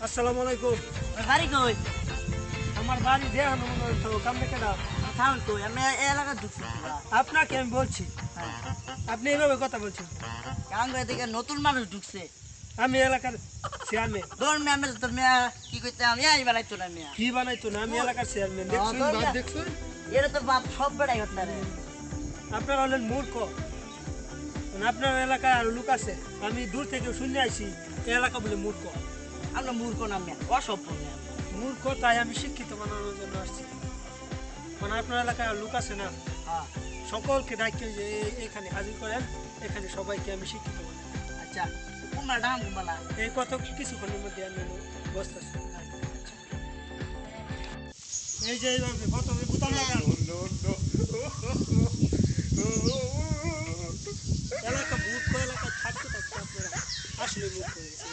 আসসালামু আলাইকুম। বাড়ি কই? আমার বাড়ি দেহানো মনে হইতো কামনে কেডা? থাউন কই? আমি এই এলাকা ঢুকছি পুরা। আপনাকে আমি বলছি, হ্যাঁ। আপনি এভাবে কথা বলছেন। কারণ এদিকে নতুন মানুষ ঢুকছে। আমি এলাকার চেয়ারম্যান। ধর ম্যামের তো মিয়া কি কইতে আমি আই বানাইতো না মিয়া। কি বানাইতো না, আমি এলাকার চেয়ারম্যান। হ্যাঁ, দেখছুন, তো বাপ না। দেখছুন। এরা তো বাপ সব বেড়াই করতে রে। আপনারা হলেন মূর্খ। আপনার এলাকায় আর লোক আছে, আমি দূর থেকে শুনে আইছি এই এলাকা বলে মূর্খ। আমরা মূর্খ না মিয়া, অসভ্য মিয়া। মূর্খ তাই আমি শিক্ষিত বানানোর জন্য আসছি। মানে আপনার এলাকায় আর লোক আছে না, হ্যাঁ। সকলকে ডাকে যে এখানে হাজির করেন, এখানে সবাইকে আমি শিক্ষিত বানাবো। আচ্ছা, কুমড়া ডাম কুমড়া। এই কত কিছুক্ষণের মধ্যে আমি বসতেছি। এই যে এইভাবে প্রথমে বোতাম লাগান। এলাকা মূর্খ, এলাকা থাকতে থাকতে আপনারা আসলে মূর্খ হয়ে গেছে।